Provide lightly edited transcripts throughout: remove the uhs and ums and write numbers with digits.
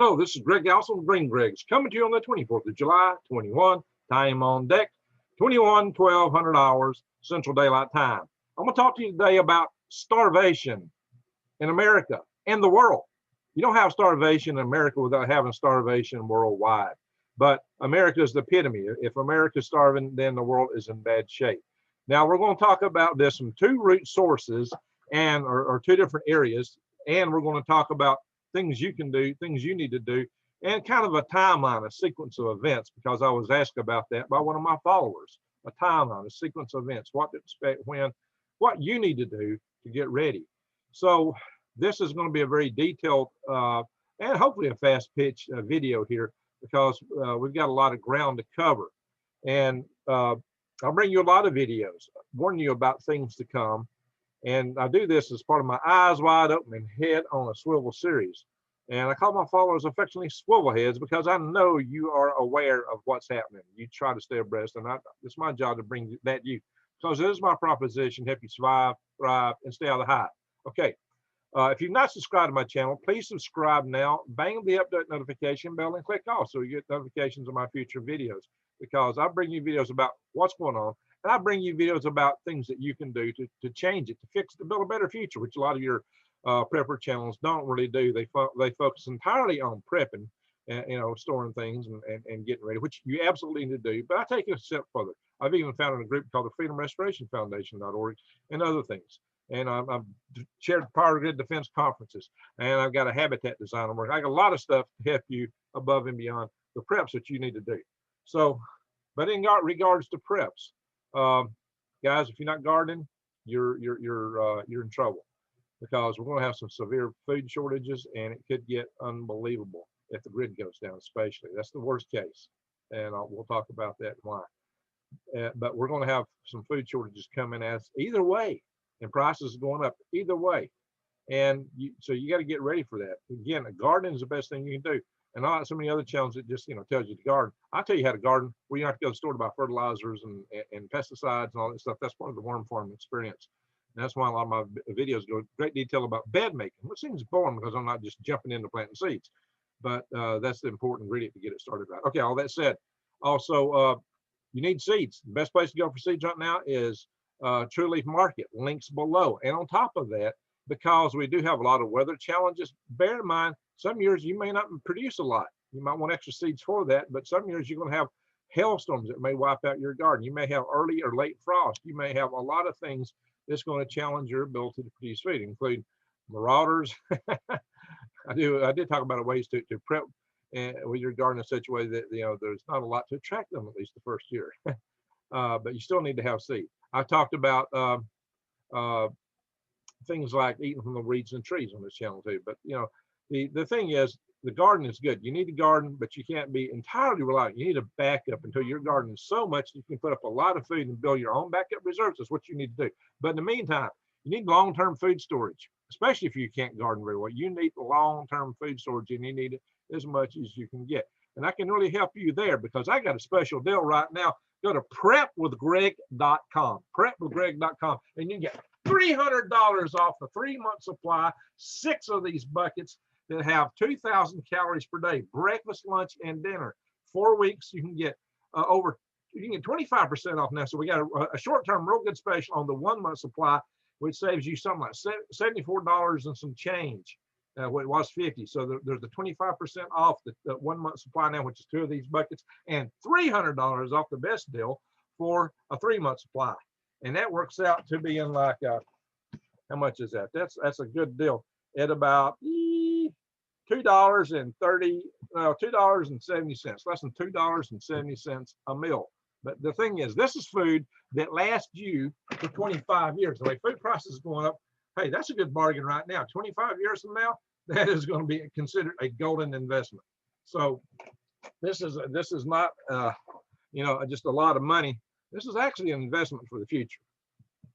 Hello, this is Greg Allison, Green Greg's, coming to you on the 24th of July, 21, time on deck, 1200 hours, Central Daylight Time. I'm going to talk to you today about starvation in America and the world. You don't have starvation in America without having starvation worldwide. But America is the epitome. If America's starving, then the world is in bad shape. Now, we're going to talk about this from two root sources or two different areas, and we're going to talk about things you can do, things you need to do, and kind of a timeline, a sequence of events, because I was asked about that by one of my followers. A timeline, a sequence of events, what to expect when, what you need to do to get ready. So this is going to be a very detailed and hopefully a fast pitch video here, because we've got a lot of ground to cover. And I'll bring you a lot of videos, warning you about things to come. And I do this as part of my eyes wide open and head on a swivel series. And I call my followers affectionately swivel heads because I know you are aware of what's happening. You try to stay abreast, and it's my job to bring that to you, because it is my proposition, help you survive, thrive, and stay out of the high. Okay, if you've not subscribed to my channel, please subscribe now, bang the update notification bell, and click off so you get notifications of my future videos, because I bring you videos about what's going on. And I bring you videos about things that you can do to change it, to fix, to build a better future, which a lot of your prepper channels don't really do. They focus entirely on prepping, and storing things and getting ready, which you absolutely need to do. But I take it a step further. I've even founded a group called the Freedom Restoration Foundation.org and other things. And I've chaired Power Grid Defense conferences, and I've got a habitat design work. I got a lot of stuff to help you above and beyond the preps that you need to do. So, but in regards to preps, guys, if you're not gardening, you're in trouble, because we're going to have some severe food shortages, and it could get unbelievable if the grid goes down. Especially, that's the worst case, and we'll talk about that and why. But we're going to have some food shortages coming as either way, and prices going up either way, and so you got to get ready for that. Again, gardening is the best thing you can do. And not so many other challenges that just tells you to garden. I'll tell you how to garden, where you don't have to go to the store to buy fertilizers and pesticides and all that stuff. That's part of the worm farm experience. And that's why a lot of my videos go in great detail about bed making, which seems boring because I'm not just jumping into planting seeds. But that's the important ingredient to get it started right. Okay, all that said, also you need seeds. The best place to go for seeds right now is True Leaf Market, links below. And on top of that, because we do have a lot of weather challenges, bear in mind, some years you may not produce a lot. You might want extra seeds for that, but some years you're going to have hailstorms that may wipe out your garden. You may have early or late frost. You may have a lot of things that's going to challenge your ability to produce food, including marauders. I did talk about ways to prep with your garden in such a way that there's not a lot to attract them, at least the first year. But you still need to have seed. I talked about things like eating from the weeds and trees on this channel too. But the thing is, the garden is good. You need to garden, but you can't be entirely reliant. You need a backup until your garden is so much you can put up a lot of food and build your own backup reserves. That's what you need to do. But in the meantime, you need long-term food storage, especially if you can't garden very well. You need long-term food storage, and you need it as much as you can get. And I can really help you there, because I got a special deal right now. Go to prepwithgreg.com, prepwithgreg.com, and you get $300 off a 3-month supply, 6 of these buckets that have 2,000 calories per day, breakfast, lunch, and dinner. 4 weeks, you can get you can get 25% off now. So we got a short-term real good special on the 1-month supply, which saves you something like $74 and some change. What it was 50. So there's the 25% off the 1-month supply now, which is 2 of these buckets, and $300 off the best deal for a 3-month supply. And that works out to being like, how much is that? That's a good deal at about $2.70, less than $2.70 a meal. But the thing is, this is food that lasts you for 25 years. The way food prices are going up, hey, that's a good bargain right now. 25 years from now, that is going to be considered a golden investment. So this is not just a lot of money. This is actually an investment for the future.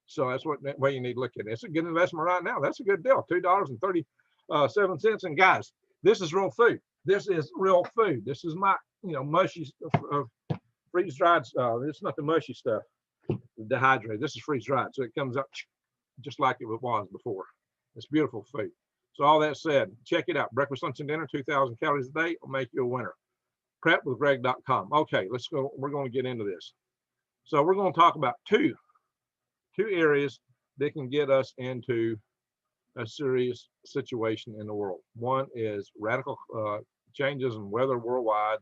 So that's what way you need to look at it. It's a good investment right now. That's a good deal, $2.37. And guys, this is real food. This is real food. This is not mushy freeze-dried. It's not the mushy stuff, dehydrated. This is freeze-dried, so it comes up just like it was before. It's beautiful food. So all that said, check it out. Breakfast, lunch, and dinner, 2,000 calories a day will make you a winner. Prepwithgreg.com. Okay, let's go. We're going to get into this. So we're going to talk about two areas that can get us into a serious situation in the world. One is radical changes in weather worldwide,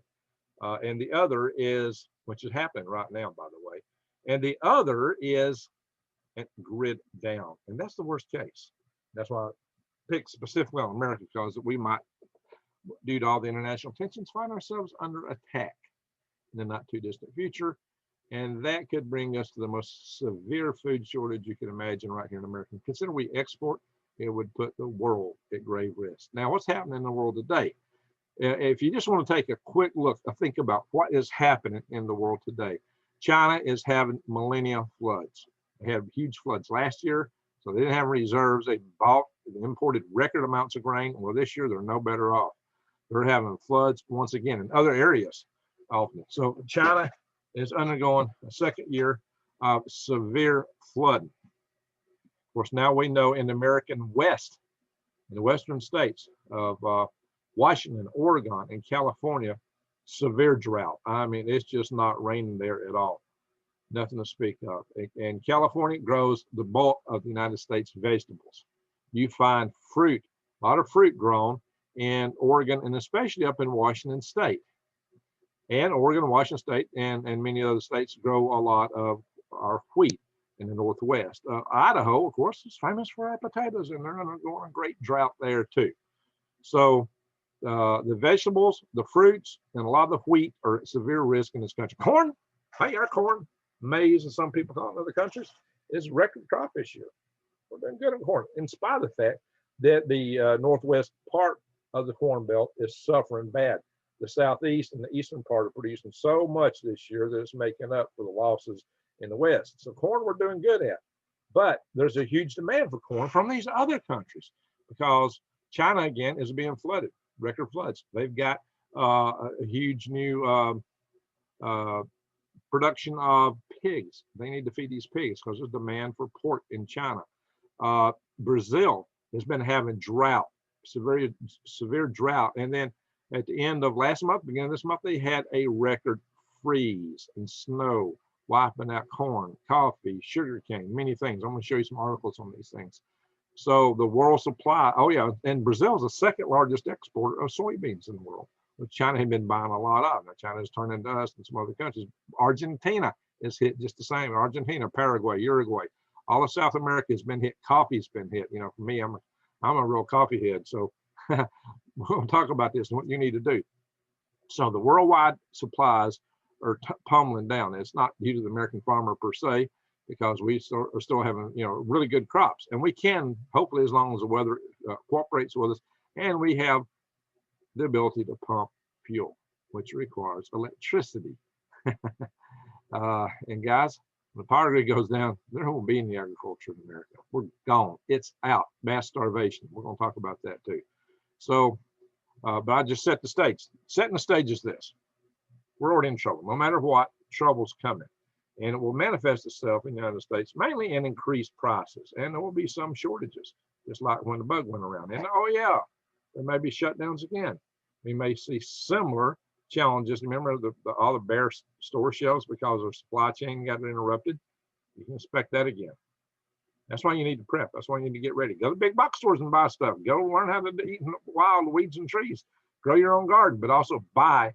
and the other is, which is happening right now, by the way, and the other is grid down, and that's the worst case. That's why I picked specifically on America, because we might, due to all the international tensions, find ourselves under attack in the not too distant future. And that could bring us to the most severe food shortage you can imagine right here in America. Consider we export, it would put the world at grave risk. Now, what's happening in the world today? If you just want to take a quick look, think about what is happening in the world today. China is having millennial floods. They had huge floods last year, so they didn't have reserves. They imported record amounts of grain. Well, this year they're no better off. They're having floods once again in other areas often. So China is undergoing a second year of severe flooding. Of course, now we know in the American West, in the western states of Washington, Oregon, and California, severe drought. I mean, it's just not raining there at all. Nothing to speak of. And California grows the bulk of the United States vegetables. You find fruit, a lot of fruit grown in Oregon, and especially up in Washington State. And Oregon, Washington State, and many other states grow a lot of our wheat in the Northwest. Idaho, of course, is famous for our potatoes, and they're undergoing a great drought there too. So the vegetables, the fruits, and a lot of the wheat are at severe risk in this country. Corn, hey, our corn, maize, as some people call it in other countries, is record crop this year. We're doing good in corn, in spite of the fact that the Northwest part of the Corn Belt is suffering bad. The Southeast and the eastern part are producing so much this year that it's making up for the losses in the West. So corn we're doing good at, but there's a huge demand for corn from these other countries because China again is being flooded, record floods. They've got a huge new production of pigs. They need to feed these pigs because there's demand for pork in China. Brazil has been having drought, severe drought, and then at the end of last month, beginning of this month, they had a record freeze and snow, wiping out corn, coffee, sugarcane, many things. I'm going to show you some articles on these things. So the world supply, oh yeah, and Brazil is the second largest exporter of soybeans in the world, which China had been buying a lot of. Now China is turning to us and some other countries. Argentina is hit just the same. Argentina, Paraguay, Uruguay, all of South America has been hit. Coffee's been hit. You know, for me, I'm a real coffee head, so we'll talk about this and what you need to do. So the worldwide supplies are tumbling down. It's not due to the American farmer per se, because we are still having, you know, really good crops, and we can, hopefully, as long as the weather cooperates with us, and we have the ability to pump fuel, which requires electricity. And guys, when the power grid goes down, there won't be any agriculture in America. We're gone. It's out. Mass starvation. We're going to talk about that too. So, but I just set the stage. Setting the stage is this: we're already in trouble. No matter what, trouble's coming, and it will manifest itself in the United States mainly in increased prices, and there will be some shortages, just like when the bug went around. And oh yeah, there may be shutdowns again. We may see similar challenges. Remember all the bare store shelves because our supply chain got interrupted. You can expect that again. That's why you need to prep. That's why you need to get ready. Go to big box stores and buy stuff. Go learn how to eat wild weeds and trees. Grow your own garden, but also buy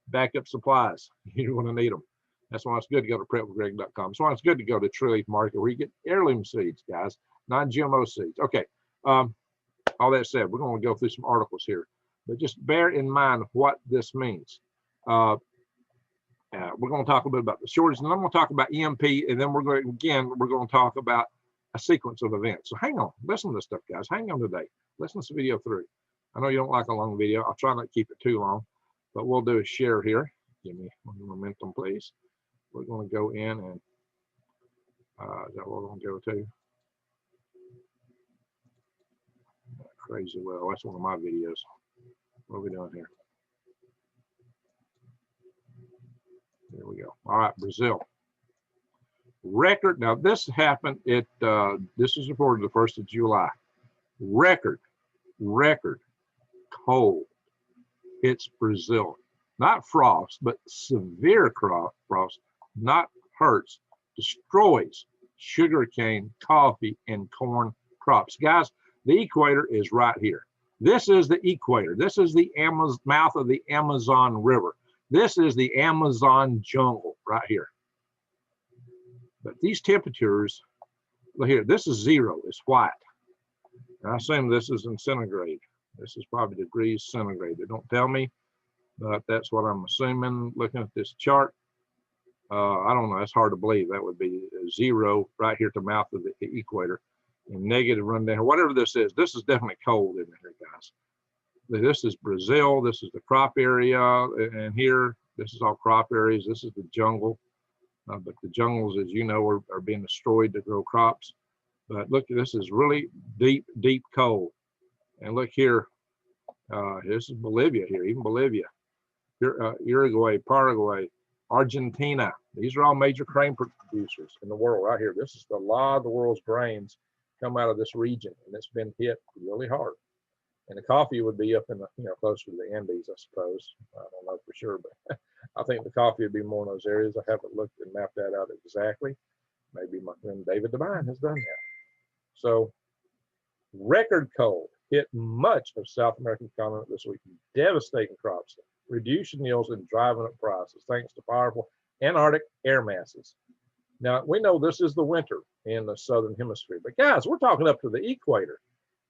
backup supplies. You're going to need them. That's why it's good to go to prepwithgreg.com. That's why it's good to go to Tree Leaf Market where you get heirloom seeds, guys, non-GMO seeds. Okay. All that said, we're going to go through some articles here, but just bear in mind what this means. We're going to talk a bit about the shortage, and then I'm going to talk about EMP, and then we're going to talk about a sequence of events. So hang on, listen to this stuff, guys. Hang on today. Listen to this video through. I know you don't like a long video. I'll try not to keep it too long, but we'll do a share here. Give me one momentum, please. We're going to go in and is that what we're going to go to? Crazy well. That's one of my videos. What are we doing here? There we go. All right, Brazil. Record. Now this happened. This was reported the 1st of July. Record record cold hits Brazil. Not frost, but severe frost, not hurts, destroys sugarcane, coffee, and corn crops. Guys, the equator is right here. This is the equator. This is the mouth of the Amazon River. This is the Amazon jungle right here. But these temperatures, look here, this is 0, it's white. And I assume this is in centigrade. This is probably degrees centigrade. They don't tell me, but that's what I'm assuming looking at this chart. I don't know, it's hard to believe. That would be 0 right here at the mouth of the equator, and negative run down. Whatever this is definitely cold in here, guys. This is Brazil, this is the crop area, and here, this is all crop areas. This is the jungle, but the jungles, as you know, are being destroyed to grow crops. But look, this is really deep, deep cold. And look here, this is Bolivia here, even Bolivia, Uruguay, Paraguay, Argentina. These are all major grain producers in the world right here. This is a lot of the world's grains come out of this region, and it's been hit really hard. And the coffee would be up in the, closer to the Andes, I suppose. I don't know for sure, but I think the coffee would be more in those areas. I haven't looked and mapped that out exactly. Maybe my friend David Devine has done that. So record cold hit much of South American continent this week, devastating crops, reducing yields and driving up prices thanks to powerful Antarctic air masses. Now, we know this is the winter in the southern hemisphere, but guys, we're talking up to the equator.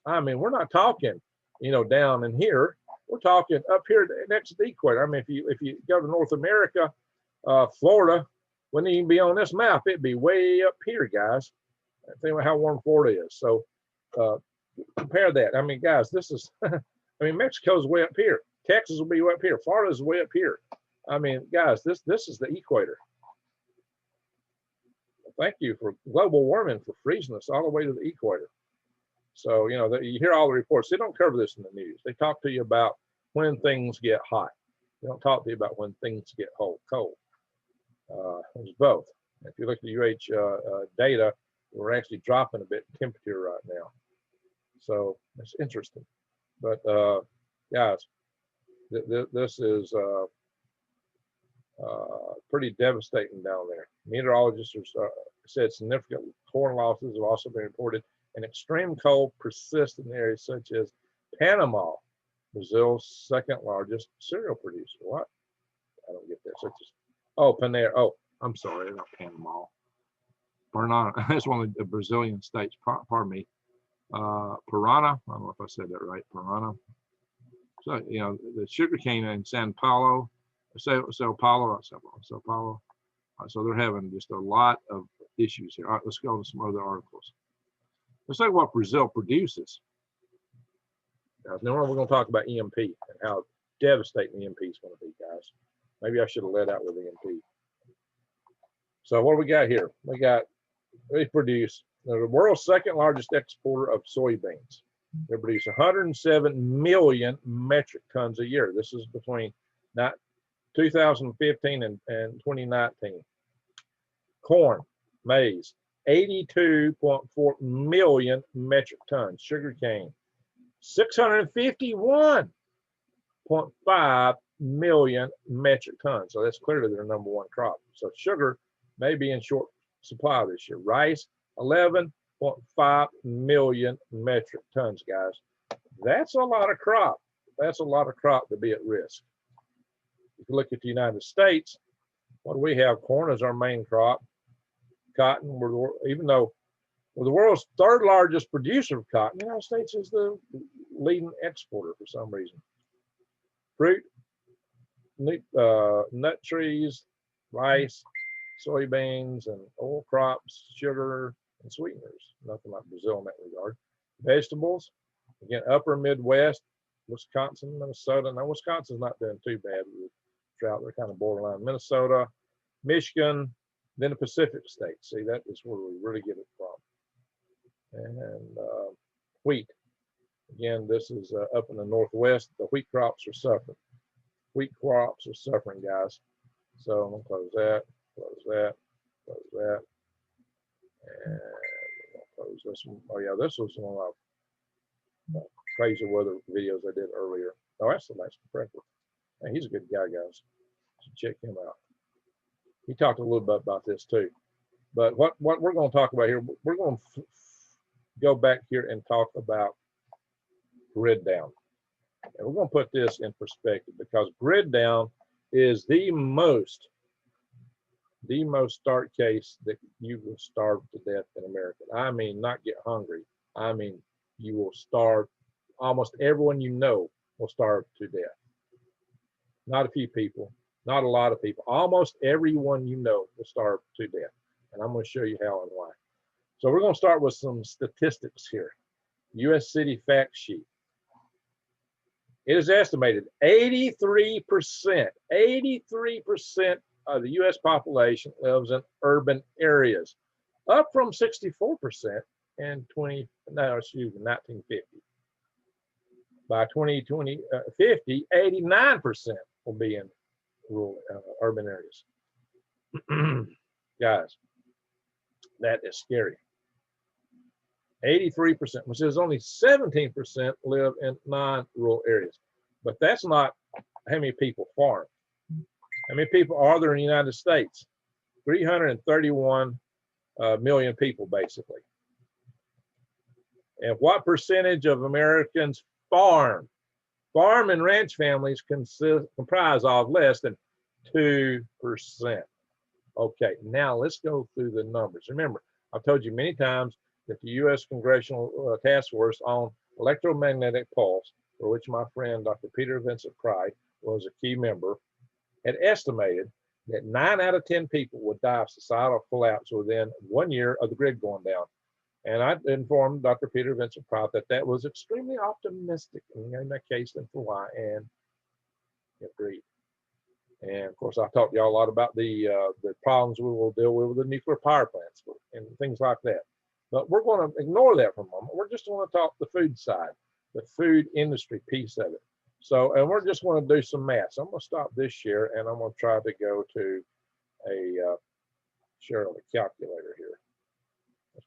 I mean, we're not talking, down in here. We're talking up here next to the equator. I mean, if you go to North America, Florida wouldn't even be on this map. It'd be way up here, guys. Think about how warm Florida is. So compare that. I mean, guys, this is, Mexico's way up here. Texas will be way up here. Florida's way up here. I mean, guys, this is the equator. Thank you for global warming for freezing us all the way to the equator. So, you hear all the reports. They don't cover this in the news. They talk to you about when things get hot. They don't talk to you about when things get cold. It's both. If you look at UH data, we're actually dropping a bit in temperature right now. So it's interesting. But guys, this is pretty devastating down there. Meteorologists said significant corn losses have also been reported, and extreme cold persists in areas such as Panama, Brazil's second largest cereal producer. What? I don't get that. Such as, Panera. Oh, I'm sorry, not Panama. Parana. That's one of the Brazilian states. Pardon me. Parana. I don't know if I said that right. Parana. So, the sugarcane in Sao Paulo. So they're having just a lot of issues here. All right, let's go to some other articles. Let's talk what Brazil produces. Now, we're going to talk about EMP and how devastating EMP is going to be, guys. Maybe I should have led out with EMP. So what do we got here? They produce, they're the world's second largest exporter of soybeans. They produce 107 million metric tons a year. This is between 2015 and 2019. Corn, maize, 82.4 million metric tons. Sugarcane, 651.5 million metric tons. So that's clearly their number one crop. So sugar may be in short supply this year. Rice, 11.5 million metric tons, guys. That's a lot of crop. That's a lot of crop to be at risk. If you look at the United States, what do we have? Corn is our main crop. Cotton, even though we're the world's third largest producer of cotton, the United States is the leading exporter for some reason. Fruit, nut trees, rice, soybeans, and oil crops, sugar, and sweeteners. Nothing like Brazil in that regard. Vegetables, again, upper Midwest, Wisconsin, Minnesota. Now, Wisconsin's not doing too bad with drought. They're kind of borderline. Minnesota, Michigan, then the Pacific states. See, that is where we really get it from. And wheat. Again, this is up in the Northwest. The wheat crops are suffering. Wheat crops are suffering, guys. So I'm going to close that, close that, close that. And I'm going to close this one. Oh, yeah, this was one of crazy weather videos I did earlier. Oh, that's the nice compressor. Man, he's a good guy, guys. Check him out. He talked a little bit about this too. But what we're going to talk about here, we're going to go back here and talk about grid down. And we're going to put this in perspective because grid down is the most stark case that you will starve to death in America. I mean, not get hungry. I mean, you will starve. Almost everyone you know will starve to death. Not a few people, not a lot of people. Almost everyone you know will starve to death. And I'm going to show you how and why. So we're going to start with some statistics here. U.S. City fact sheet. It is estimated 83% of the U.S. population lives in urban areas, up from 64% in 1950. By 2050, 89% will be in rural urban areas. Guys, that is scary. 83%, which is only 17% live in non-rural areas. But that's not how many people farm. How many people are there in the United States? 331 million people, basically. And what percentage of Americans farm? Farm and ranch families comprise of less than 2%. Okay, now let's go through the numbers. Remember, I've told you many times that the U.S. Congressional Task Force on Electromagnetic Pulse, for which my friend Dr. Peter Vincent Pry was a key member, had estimated that 9 out of 10 people would die of societal collapse within 1 year of the grid going down. And I informed Dr. Peter Vincent Pry that that was extremely optimistic in that case and for why, and he agreed. And of course, I talked to y'all a lot about the problems we will deal with the nuclear power plants and things like that. But we're going to ignore that for a moment. We're just going to talk the food side, the food industry piece of it. So, and we're just going to do some math. So I'm going to stop this share and I'm going to try to go to a share of a calculator here.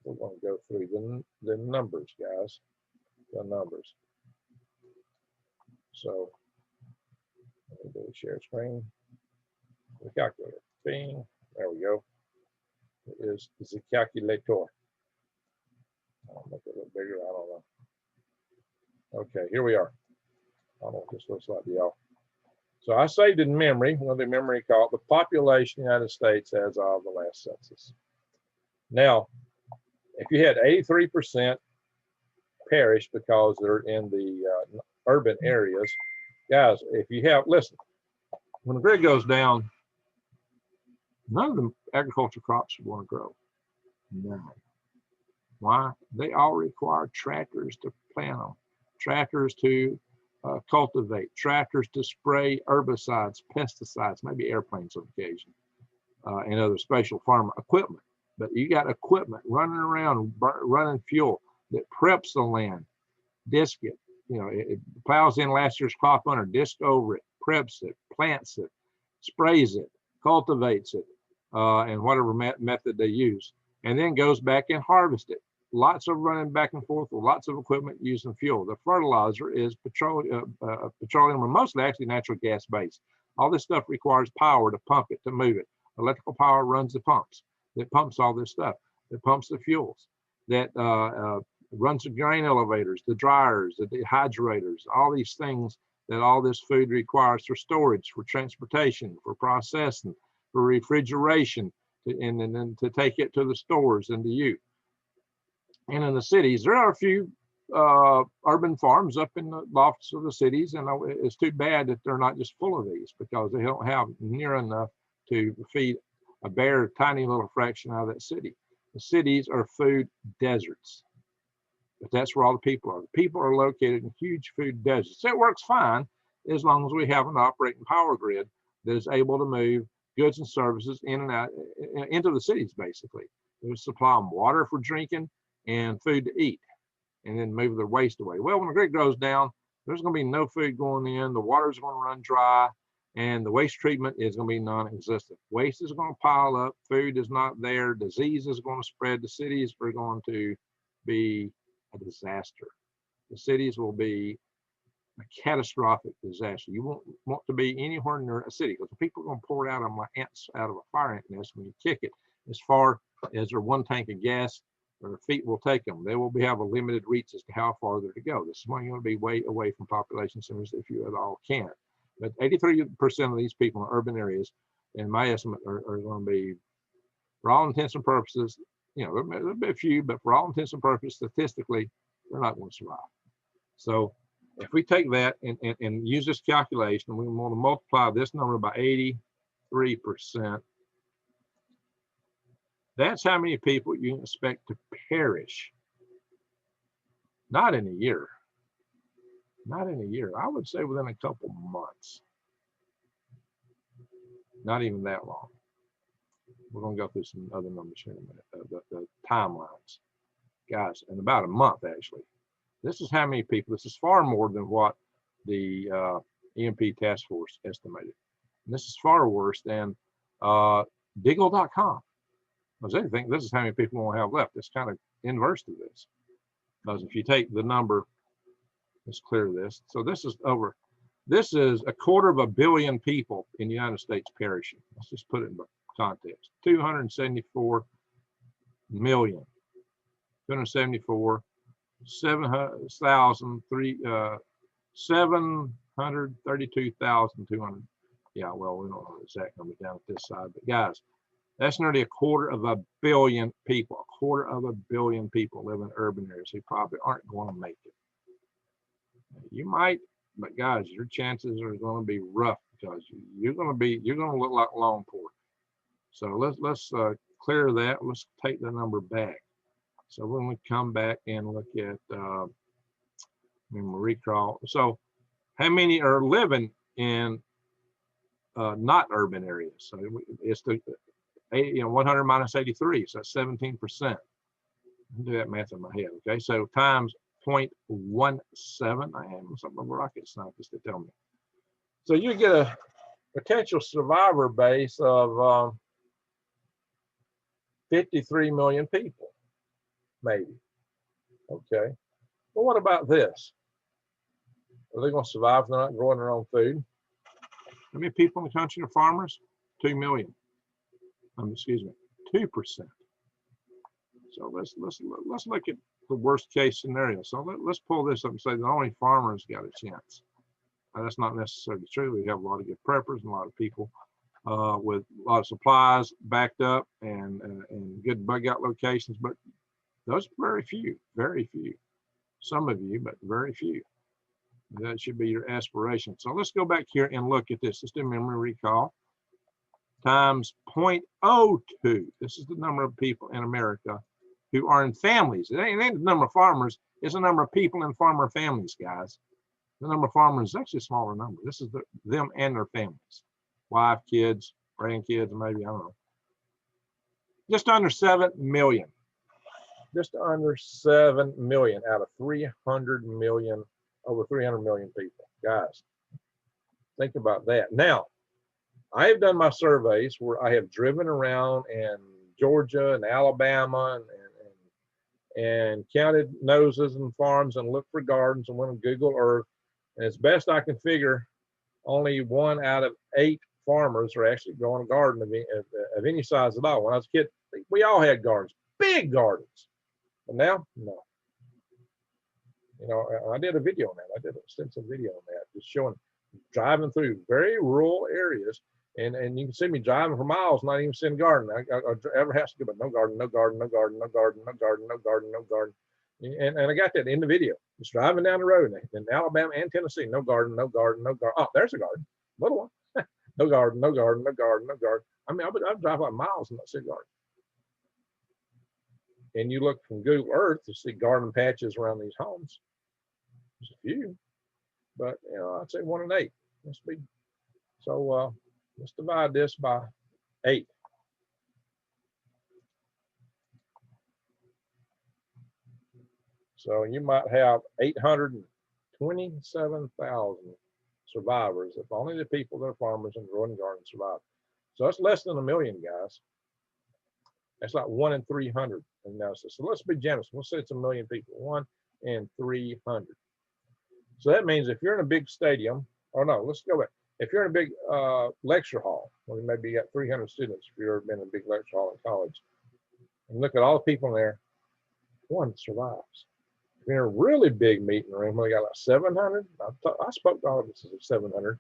We're going to go through the numbers, guys, the numbers. So, let me do a share screen. The calculator. Bing. There we go. It is the calculator. I'll make it a little bigger. I don't know. Okay, here we are. I don't know what this looks like to y'all. So I saved in memory, one of the memory called the population of the United States as of the last census. Now, if you had 83% perish because they're in the urban areas, guys, if you have, listen, when the grid goes down, none of the agriculture crops are going to grow. None. Why? They all require tractors to plant them, tractors to cultivate, tractors to spray herbicides, pesticides, maybe airplanes on occasion, and other special farm equipment. But you got equipment running around, running fuel that preps the land, disc it, you know, it plows in last year's crop under, disc over it, preps it, plants it, sprays it, cultivates it, and whatever method they use, and then goes back and harvests it. Lots of running back and forth with lots of equipment using fuel. The fertilizer is petroleum, or mostly actually natural gas based. All this stuff requires power to pump it, to move it. Electrical power runs the pumps. That pumps all this stuff. That pumps the fuels. That runs the grain elevators, the dryers, the dehydrators, all these things that all this food requires for storage, for transportation, for processing, for refrigeration, and then to take it to the stores and to you. And in the cities, there are a few urban farms up in the lofts of the cities, and it's too bad that they're not just full of these because they don't have near enough to feed a bare tiny little fraction out of that city. The cities are food deserts, but that's where all the people are. The people are located in huge food deserts. So it works fine as long as we have an operating power grid that is able to move goods and services in and out into the cities, basically. We supply them water for drinking and food to eat, and then move their waste away. Well, when the grid goes down, there's going to be no food going in, the water's going to run dry, and the waste treatment is going to be non-existent. Waste is going to pile up, food is not there, disease is going to spread, the cities are going to be a disaster. The cities will be a catastrophic disaster. You won't want to be anywhere near a city because the people are going to pour it out on like ants out of a fire ant nest when you kick it as far as their one tank of gas their feet will take them. They will have a limited reach as to how far they're to go. This is why you want to be way away from population centers if you at all can. But 83% of these people in urban areas, in my estimate, are going to be, for all intents and purposes, you know, there'll be a few, but for all intents and purposes, statistically, they're not going to survive. So if we take that and use this calculation, we want to multiply this number by 83%. That's how many people you can expect to perish. Not in a year. Not in a year. I would say within a couple months. Not even that long. We're going to go through some other numbers here in a minute. The timelines. Guys, in about a month, actually. This is how many people. This is far more than what the EMP task force estimated. And this is far worse than Diggle.com. Because they think this is how many people we'll have left. It's kind of inverse to this. Because if you take the number, let's clear this. So this is over. This is 250 million people in the United States perishing. Let's just put it in context. 274 million. 274. 732,200. Yeah, well, we don't know the exact number down at this side, but guys, that's nearly 250 million people. 250 million people live in urban areas who probably aren't going to make it. You might, but guys, your chances are going to be rough because you're going to look like lawn pork. So let's clear that. Let's take the number back. So when we come back and look at recall, so how many are living in not urban areas? So it's the 100 minus 83, so that's 17%. Do that math in my head, okay? So times 0.17. I am something of a rocket scientist to tell me. So you get a potential survivor base of 53 million people, maybe. Okay. Well, what about this? Are they going to survive if they're not growing their own food? How many people in the country are farmers? 2 million. Excuse me, 2%. So let's look at the worst case scenario. So let's pull this up and say that only farmers got a chance. Now, that's not necessarily true. We have a lot of good preppers and a lot of people with a lot of supplies backed up and good bug out locations, but those are very few, very few. Some of you, but very few. That should be your aspiration. So let's go back here and look at this. Let's do memory recall. Times 0.02. This is the number of people in America who are in families. It ain't the number of farmers. It's the number of people in farmer families, guys. The number of farmers is actually a smaller number. This is them and their families. Wife, kids, grandkids, maybe, I don't know. Just under 7 million. Just under 7 million out of 300 million, over 300 million people. Guys, think about that. Now, I have done my surveys where I have driven around in Georgia and Alabama and counted noses and farms and looked for gardens and went on Google Earth. And as best I can figure, only 1 out of 8 farmers are actually growing a garden of any size at all. When I was a kid, we all had gardens, big gardens. But now, no. You know, I did a video on that. I did an extensive video on that, just showing driving through very rural areas. And you can see me driving for miles, not even seeing a garden. I ever has to go, but no garden, no garden, no garden, no garden, no garden, no garden, no garden. And I got that in the video. Just driving down the road in Alabama and Tennessee, no garden, no garden, no garden. Oh, there's a garden, little one. No garden, no garden, no garden, no garden. I mean, I'd drive like miles and not see a garden. And you look from Google Earth to see garden patches around these homes. There's a few, but you know, I'd say 1 in 8. Must be. So let's divide this by 8. So you might have 827,000 survivors if only the people that are farmers and growing gardens survive. So that's less than 1 million, guys. That's like 1 in 300 analysis. So let's be generous. We'll say it's 1 million people. 1 and 300. So that means if you're in a big stadium, or no, let's go back. If you're in a big lecture hall, well, maybe you got 300 students if you've ever been in a big lecture hall in college, and look at all the people in there, one survives. If you're in a really big meeting room, we got like 700. I spoke to audiences of 700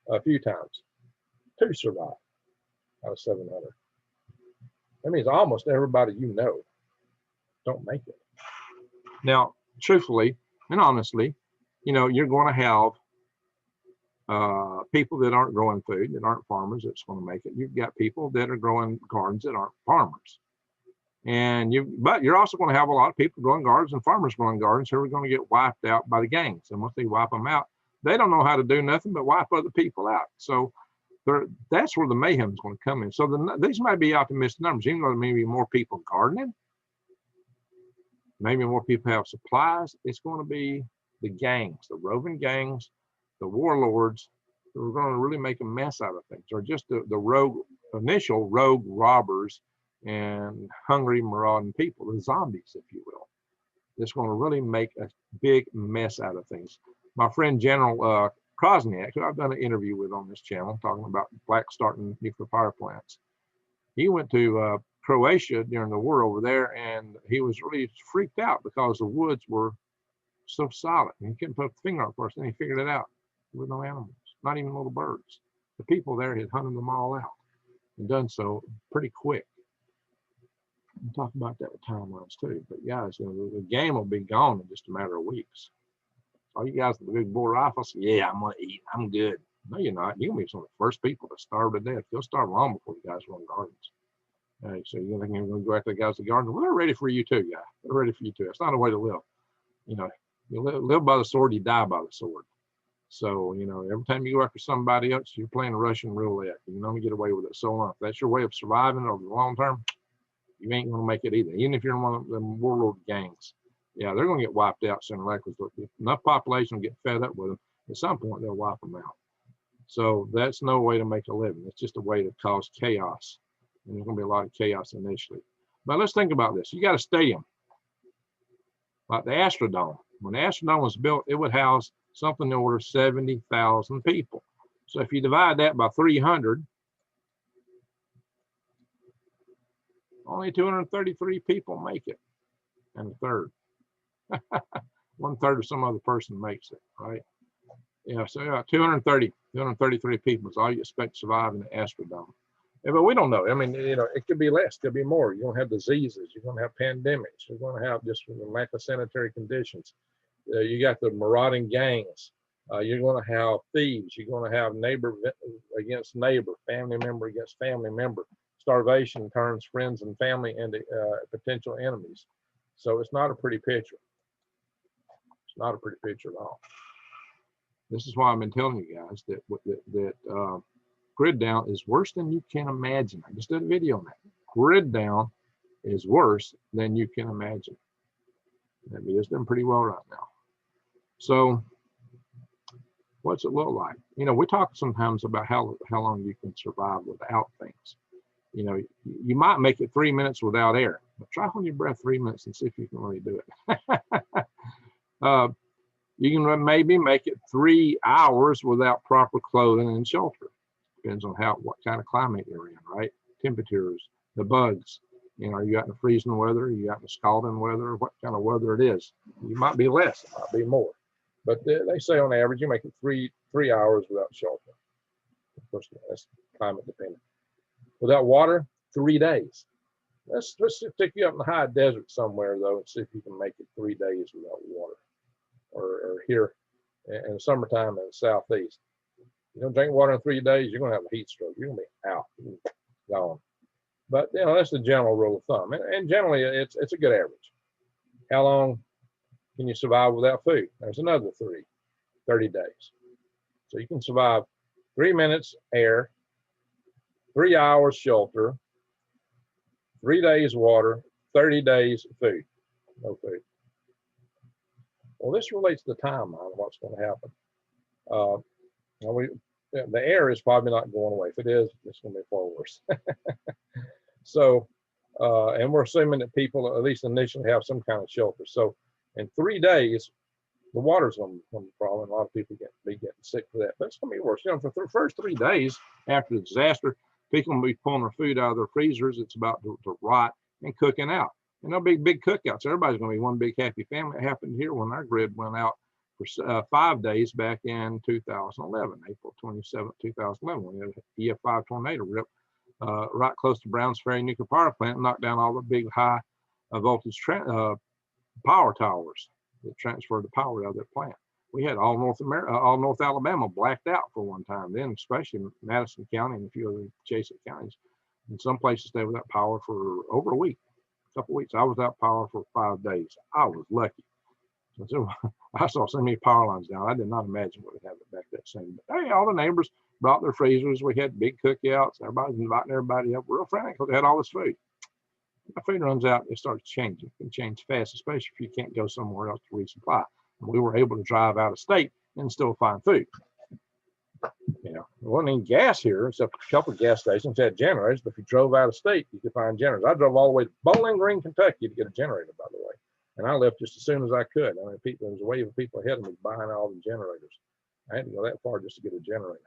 a few times. 2 survive out of 700. That means almost everybody you know don't make it. Now, truthfully and honestly, you know, you're going to have people that aren't growing food, that aren't farmers, that's going to make it. You've got people that are growing gardens that aren't farmers. But you're also going to have a lot of people growing gardens and farmers growing gardens who are going to get wiped out by the gangs. And once they wipe them out, they don't know how to do nothing but wipe other people out. So that's where the mayhem is going to come in. So these might be optimistic numbers. Even though there may be more people gardening, maybe more people have supplies, it's going to be the gangs, the roving gangs, the warlords, that are going to really make a mess out of things, or just the initial rogue robbers and hungry, marauding people, the zombies, if you will. That's going to really make a big mess out of things. My friend General Krosniak, who I've done an interview with on this channel, talking about black starting nuclear power plants, he went to Croatia during the war over there, and he was really freaked out because the woods were so solid. And he couldn't put a finger on it first, and he figured it out. There were no animals, not even little birds. The people there had hunted them all out and done so pretty quick. We'll talk about that with timelines too. But guys, you know, the game will be gone in just a matter of weeks. All you guys with the big bore rifles, yeah, I'm gonna eat. I'm good. No, you're not. You're gonna be some of the first people to starve to death. You'll starve long before you guys run gardens. So you think you're gonna go after the guys with the gardens? Well, they're ready for you too, guy. They're ready for you too. It's not a way to live. You know, you live by the sword, you die by the sword. So, you know, every time you go after somebody else, you're playing a Russian roulette. You can only get away with it so long. If that's your way of surviving over the long term, you ain't going to make it either. Even if you're in one of the warlord gangs, yeah, they're going to get wiped out sooner or later. If enough population will get fed up with them, at some point they'll wipe them out. So that's no way to make a living. It's just a way to cause chaos. And there's going to be a lot of chaos initially. But let's think about this. You got a stadium like the Astrodome. When the Astrodome was built, it would house something over 70,000 people. So if you divide that by 300, only 233 people make it, and a third. 1/3 of some other person makes it, right? Yeah, so yeah, 233 people is all you expect to survive in the Astrodome. Yeah, but we don't know. I mean, you know, it could be less, it could be more. You're going to have diseases, you're going to have pandemics, you're going to have just the lack of sanitary conditions. You got the marauding gangs. You're going to have thieves. You're going to have neighbor against neighbor, family member against family member. Starvation turns friends and family into potential enemies. So it's not a pretty picture. It's not a pretty picture at all. This is why I've been telling you guys that grid down is worse than you can imagine. I just did a video on that. Grid down is worse than you can imagine. And it's doing pretty well right now. So what's it look like? You know, we talk sometimes about how long you can survive without things. You know, you might make it 3 minutes without air, but try holding your breath 3 minutes and see if you can really do it. You can maybe make it 3 hours without proper clothing and shelter. Depends on what kind of climate you're in, right? Temperatures, the bugs. You know, are you out in the freezing weather? Are you out in the scalding weather? What kind of weather it is? You might be less, it might be more. But they say on average, you make it three hours without shelter. Of course, that's climate dependent. Without water, 3 days. Let's take you up in the high desert somewhere, though, and see if you can make it 3 days without water. Or here in the summertime in the southeast. You don't drink water in 3 days, you're going to have a heat stroke. You're going to be out, gone. But, you know, that's the general rule of thumb. And generally, it's a good average. How long can you survive without food? There's another 30 days. So you can survive 3 minutes air, 3 hours shelter, 3 days water, 30 days food. No food. Well, this relates to the timeline of what's going to happen. The air is probably not going away. If it is, it's going to be far worse. So, and we're assuming that people at least initially have some kind of shelter. So In 3 days, the water's going to fall, and a lot of people be getting sick for that. But it's going to be worse. You know, for the first 3 days after the disaster, people will be pulling their food out of their freezers. It's about to rot and cooking out. And there'll be big cookouts. Everybody's going to be one big happy family. It happened here when our grid went out for 5 days back in 2011, April 27, 2011, when we had an EF5 tornado rip right close to Browns Ferry Nuclear Power Plant, knocked down all the big high voltage power towers that transferred the power out of that plant. We had all North Alabama blacked out for one time then, especially Madison County and a few other adjacent counties. In some places, they were without power for over a week, a couple of weeks. I was without power for 5 days. I was lucky. So I saw so many power lines down. I did not imagine what would happen back that soon. But hey, all the neighbors brought their freezers. We had big cookouts. Everybody's inviting everybody up. Real friendly because they had all this food. The food runs out, it starts changing. It can change fast, especially if you can't go somewhere else to resupply. And we were able to drive out of state and still find food. You know, there wasn't any gas here, except a couple of gas stations had generators, but if you drove out of state, you could find generators. I drove all the way to Bowling Green, Kentucky to get a generator, by the way. And I left just as soon as I could. I mean, there was a wave of people ahead of me buying all the generators. I had to go that far just to get a generator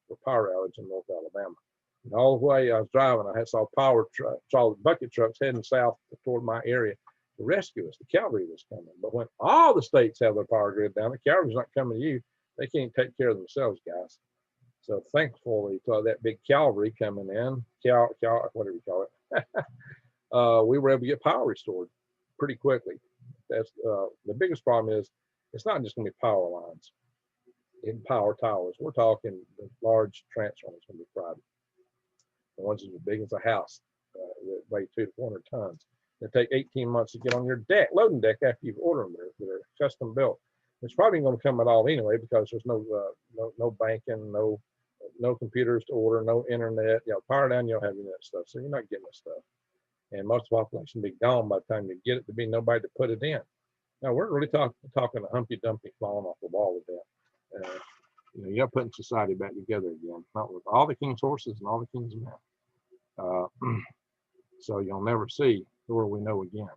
for power outage in North Alabama. And all the way I was driving, I saw saw bucket trucks heading south toward my area to rescue us. The cavalry was coming. But when all the states have their power grid down, the cavalry's not coming to you. They can't take care of themselves, guys. So thankfully, that big cavalry coming in, whatever you call it, we were able to get power restored pretty quickly. That's the biggest problem is it's not just going to be power lines and power towers. We're talking the large transformers going to be fried. The ones that are big as a house, that weigh 200 to 400 tons. They take 18 months to get on your deck, loading deck after you've ordered them. They're custom built. It's probably going to come at all anyway because there's no banking, no computers to order, no internet. You know, power down, you don't have any of that stuff, so you're not getting this stuff. And most of the population will be gone by the time you get it to be nobody to put it in. Now we're really talking a Humpty Dumpty falling off the wall with that. You know, you're putting society back together again, not with all the king's horses and all the king's men. So you'll never see the world we know again,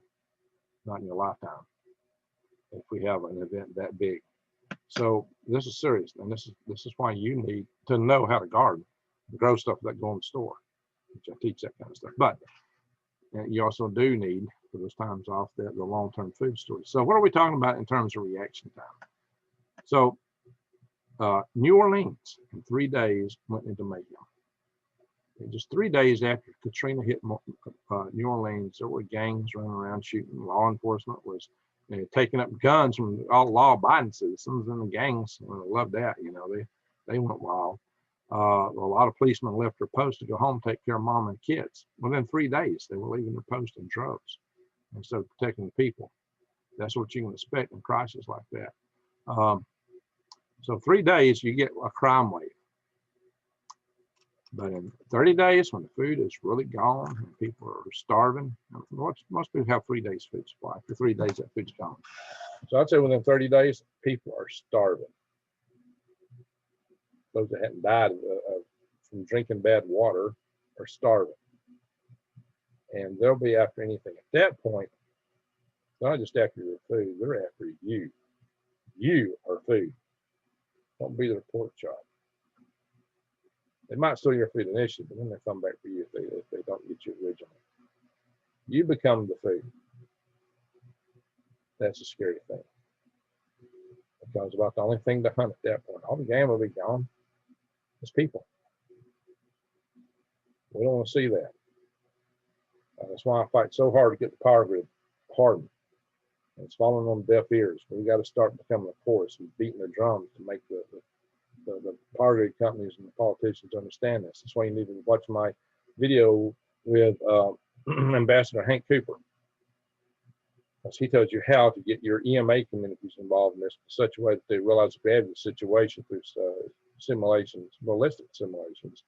not in your lifetime, if we have an event that big. So this is serious, and this is why you need to know how to garden, grow stuff that go in the store, which I teach that kind of stuff. But you also do need, for those times off, the long-term food storage. So what are we talking about in terms of reaction time? So New Orleans in 3 days went into mayhem. And just 3 days after Katrina hit New Orleans, there were gangs running around shooting. Law enforcement was taking up guns from all law-abiding citizens, and the gangs loved that. You know, they went wild. A lot of policemen left their post to go home, take care of mom and kids. Within 3 days, they were leaving their post in droves instead of protecting the people. That's what you can expect in crises like that. So 3 days, you get a crime wave. But in 30 days, when the food is really gone and people are starving, most people have 3 days food supply. For 3 days, that food's gone. So I'd say within 30 days, people are starving. Those that hadn't died from drinking bad water are starving. And they'll be after anything. At that point, they're not just after your food, they're after you. You are food. Don't be their pork chop. They might steal your food initially, but then they come back for you if they don't get you originally. You become the food. That's a scary thing. Because about the only thing to hunt at that point. All the game will be gone. It's people. We don't want to see that. That's why I fight so hard to get the power grid hardened. And it's falling on deaf ears. We got to start becoming a chorus and beating the drums to make the power grid companies and the politicians understand this. That's why you need to watch my video with Ambassador Hank Cooper. Because he tells you how to get your EMA communities involved in this in such a way that they realize the gravity of the situation through simulations, ballistic simulations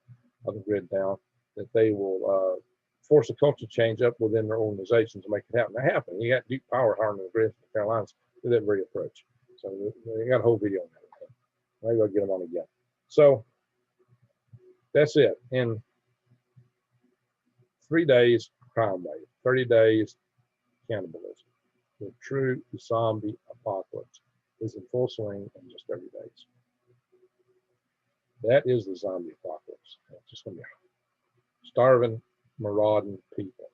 of the grid down, that they will force a culture change up within their organizations to make it happen. That happened. You got deep power hardening the grid in the Carolinas through that very approach. So we got a whole video on that. Maybe I'll get them on again. So that's it. In 3 days, crime wave. 30 days, cannibalism. The true zombie apocalypse is in full swing in just 30 days. That is the zombie apocalypse. It's just going to be starving, marauding people.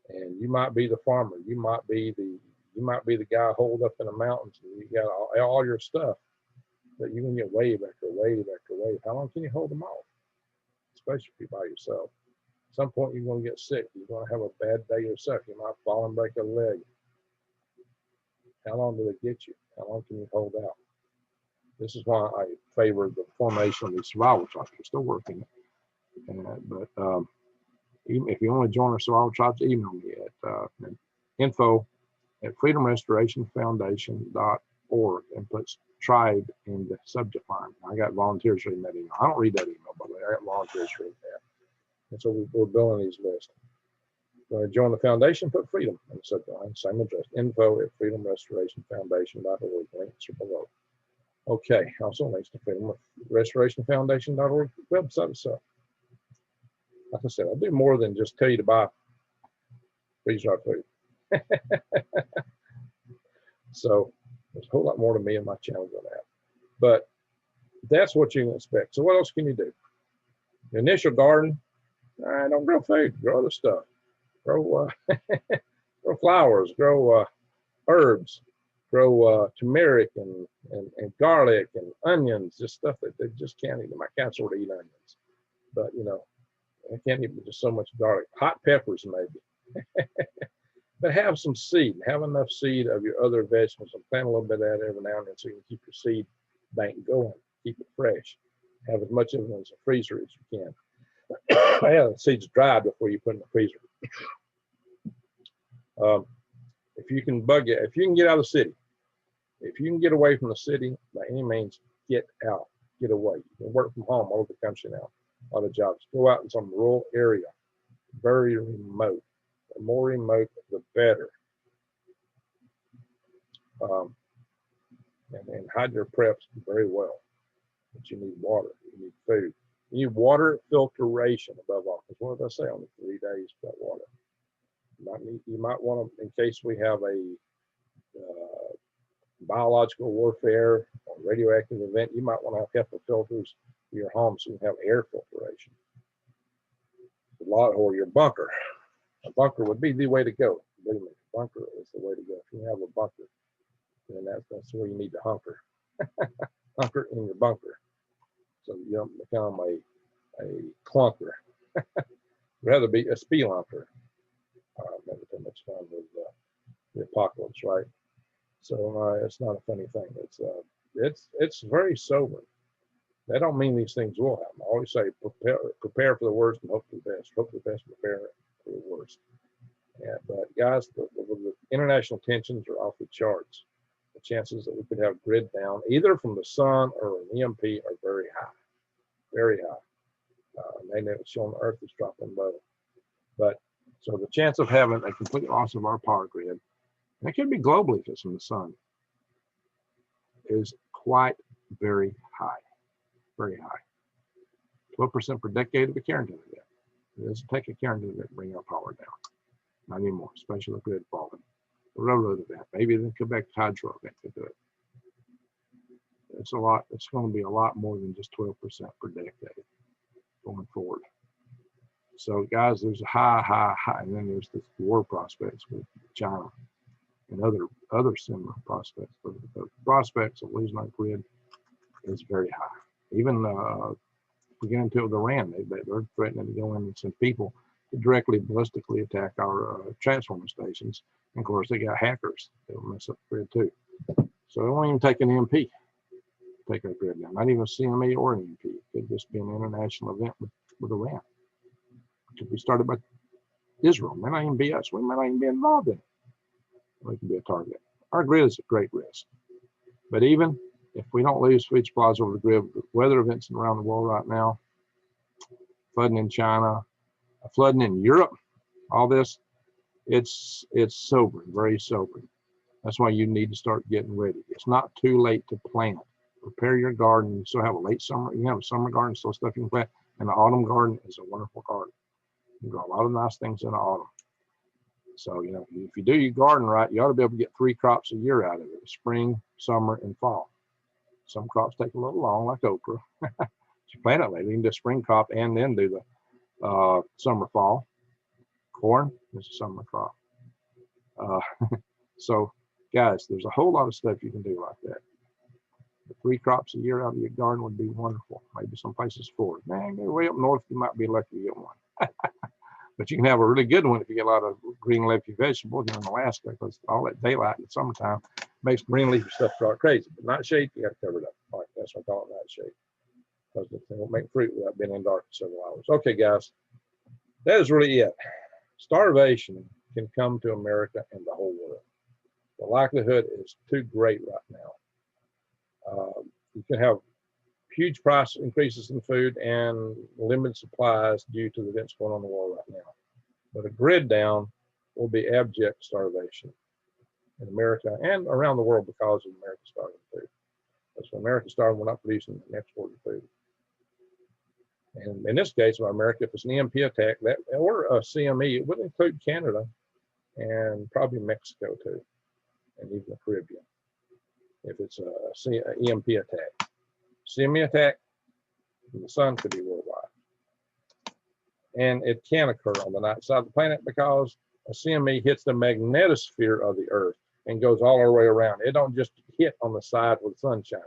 And you might be the farmer. You might be the guy holed up in the mountains, and you got all your stuff, but you can get wave after wave after wave. How long can you hold them off? Especially if you're by yourself. At some point, you're going to get sick. You're going to have a bad day yourself. You might fall and break a leg. How long do they get you? How long can you hold out? This is why I favor the formation of these survival tribes. We're still working it. But even if you want to join our survival tribes, email me at info@freedomrestorationfoundation.org and put tribe in the subject line. I got volunteers reading that email. I don't read that email, by the way. I got volunteers reading that. And so we're building these lists. Want to join the foundation? Put freedom in the subject line. Same address. info@freedomrestorationfoundation.org. Links are below. Okay. Also links to freedomrestorationfoundation.org website itself. Like I said, I'll do more than just tell you to buy freeze-dried food. So there's a whole lot more to me and my channel than that. But that's what you can expect. So what else can you do? The initial garden, don't grow food, grow other stuff. Grow, grow flowers, grow herbs, grow turmeric and garlic and onions, just stuff that they just can't eat. My cats sort of eat onions, but you know, I can't eat just so much garlic. Hot peppers maybe. But have some seed. Have enough seed of your other vegetables and plant a little bit of that every now and then so you can keep your seed bank going. Keep it fresh. Have as much of it in the freezer as you can. Have the seeds dried before you put in the freezer. If you can if you can get out of the city, if you can get away from the city by any means, get out, get away. You can work from home all over the country now. A lot of jobs. Go out in some rural area, very remote. The more remote, the better. And hide your preps very well. But you need water, you need food. You need water filtration above all. Because what did I say? Only 3 days without water. You might want to, in case we have a biological warfare or radioactive event, you might want to have HEPA filters for your home so you can have air filtration. Or your bunker. A bunker would be the way to go. Believe me, bunker is the way to go. If you have a bunker, then that's where you need to hunker. Hunker in your bunker, so you don't become a clunker. Rather be a spelunker. Never too much fun with the apocalypse, right? So it's not a funny thing. It's very sobering. That don't mean these things will happen. I always say prepare for the worst and hope for the best. Hope for the best, prepare for the worst. Yeah, but guys, the international tensions are off the charts. The chances that we could have grid down, either from the sun or an EMP, are very high. Very high. Magnetic show on the Earth is dropping low. But so the chance of having a complete loss of our power grid, and it could be globally if it's from the sun, is quite very high. Very high. 12% per decade of a guarantee of that. It doesn't take a guarantee to bring our power down. Not anymore, especially the grid falling. The railroad event, maybe the Quebec hydro event could do it. It's a lot. It's going to be a lot more than just 12% per decade going forward. So, guys, there's a high, and then there's the war prospects with China and other similar prospects. But the prospects of losing our grid is very high. Even if we get into it with Iran, they're threatening to go in and send people to directly ballistically attack our transformer stations. And of course, they got hackers that will mess up the grid too. So it won't even take an EMP to take our grid down. Not even a CME or an EMP. It could just be an international event with Iran. It could be started by Israel. It may not even be us. We might not even be involved in it. We could be a target. Our grid is a great risk. But even if we don't lose food supplies over the grid, with weather events around the world right now, flooding in China, flooding in Europe, all this, it's sobering, very sobering. That's why you need to start getting ready. It's not too late to plant. Prepare your garden. You still have a late summer. You have a summer garden, still stuff you can plant. And the autumn garden is a wonderful garden. You grow a lot of nice things in the autumn. So, you know, if you do your garden right, you ought to be able to get 3 crops a year out of it: spring, summer, and fall. Some crops take a little long, like okra. If you plant it later, you can do a spring crop and then do the summer, fall. Corn is a summer crop. So, guys, there's a whole lot of stuff you can do like that. 3 crops a year out of your garden would be wonderful. Maybe some places 4. Man, way up north, you might be lucky to get one. But you can have a really good one if you get a lot of green leafy vegetables here in Alaska, because all that daylight in the summertime makes green leafy stuff start crazy. But nightshade, you got to cover it up. All right, that's what I call it, nightshade, because they won't make fruit without being in dark for several hours. Okay, guys, that is really it. Starvation can come to America and the whole world. The likelihood is too great right now. You can have huge price increases in food and limited supplies due to the events going on in the world right now. But a grid down will be abject starvation in America and around the world because of America starving food. Because when America starving, we're not producing and exporting food. And in this case, of America, if it's an EMP attack, that or a CME, it would include Canada and probably Mexico too, and even the Caribbean. If it's a EMP attack, CME attack, the sun could be worldwide. And it can occur on the night side of the planet because a CME hits the magnetosphere of the Earth and goes all the way around. It don't just hit on the side where the sun's shining.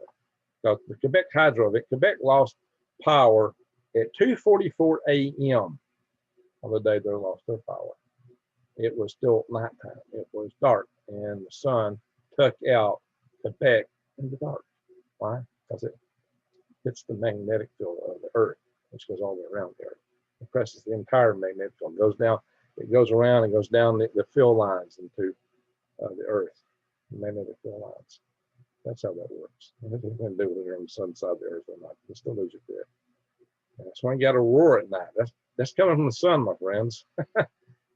Because the Quebec Hydro, Quebec lost power at 2:44 a.m. on the day they lost their power. It was still nighttime. It was dark, and the sun took out Quebec in the dark. Why? Because it hits the magnetic field of the Earth, which goes all the way around the Earth. It presses the entire magnetic field. It goes down. It goes around and goes down the field lines into the Earth, the magnetic field lines. That's how that works. And it has nothing to do with it on the sun side of the Earth or not. You still lose your grid. And that's why you got to roar at night. That's coming from the sun, my friends. Oh,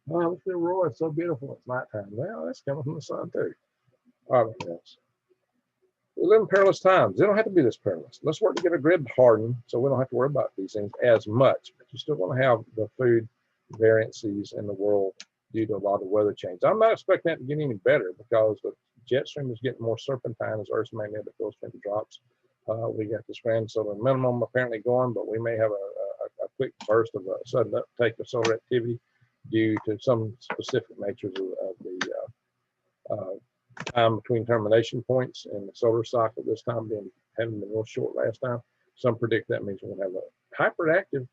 look at the roar. It's so beautiful. It's nighttime. Well, that's coming from the sun too. All right, my friends. We live in perilous times. They don't have to be this perilous. Let's work to get a grid hardened so we don't have to worry about these things as much. But you still want to have the food variances in the world due to a lot of weather change. I'm not expecting that to get any better because the jet stream is getting more serpentine as Earth's magnetic field strength drops. We got this grand solar minimum apparently going, but we may have a quick burst of a sudden uptake of solar activity due to some specific natures of the time between termination points in the solar cycle. This time having been real short last time. Some predict that means we're going to have a hyperactive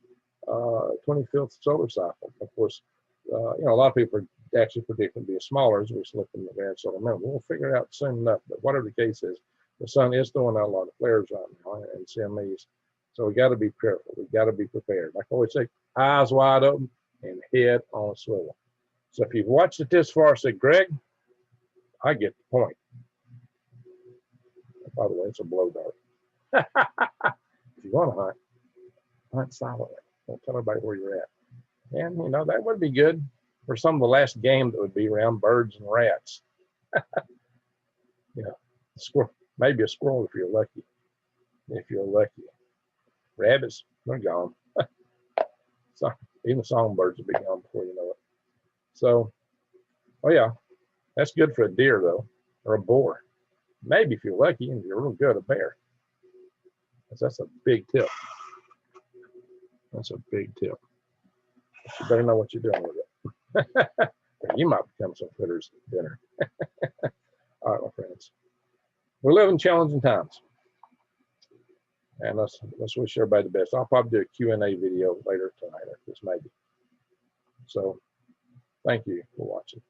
25th solar cycle. Of course, you know, a lot of people are actually predicting to be smaller as we slip in the grand solar minimum. We'll figure it out soon enough. But whatever the case is, the sun is throwing out a lot of flares right now and CMEs. So we got to be careful. We got to be prepared. Like I always say, eyes wide open and head on a swivel. So if you've watched it this far, say, Greg, I get the point. By the way, it's a blow dart. If you want to hunt silently. Don't tell everybody where you're at. And, you know, that would be good for some of the last game that would be around birds and rats. You know, squirrel, maybe a squirrel if you're lucky. If you're lucky. Rabbits, they're gone. So even the songbirds will be gone before you know it. So, oh yeah, that's good for a deer though, or a boar. Maybe if you're lucky and you're real good, a bear. That's a big tip. That's a big tip. But you better know what you're doing with it. You might become some critters at dinner. All right, my friends. We live in challenging times. And let's wish everybody the best. I'll probably do a Q&A video later tonight, or this maybe. So thank you for watching.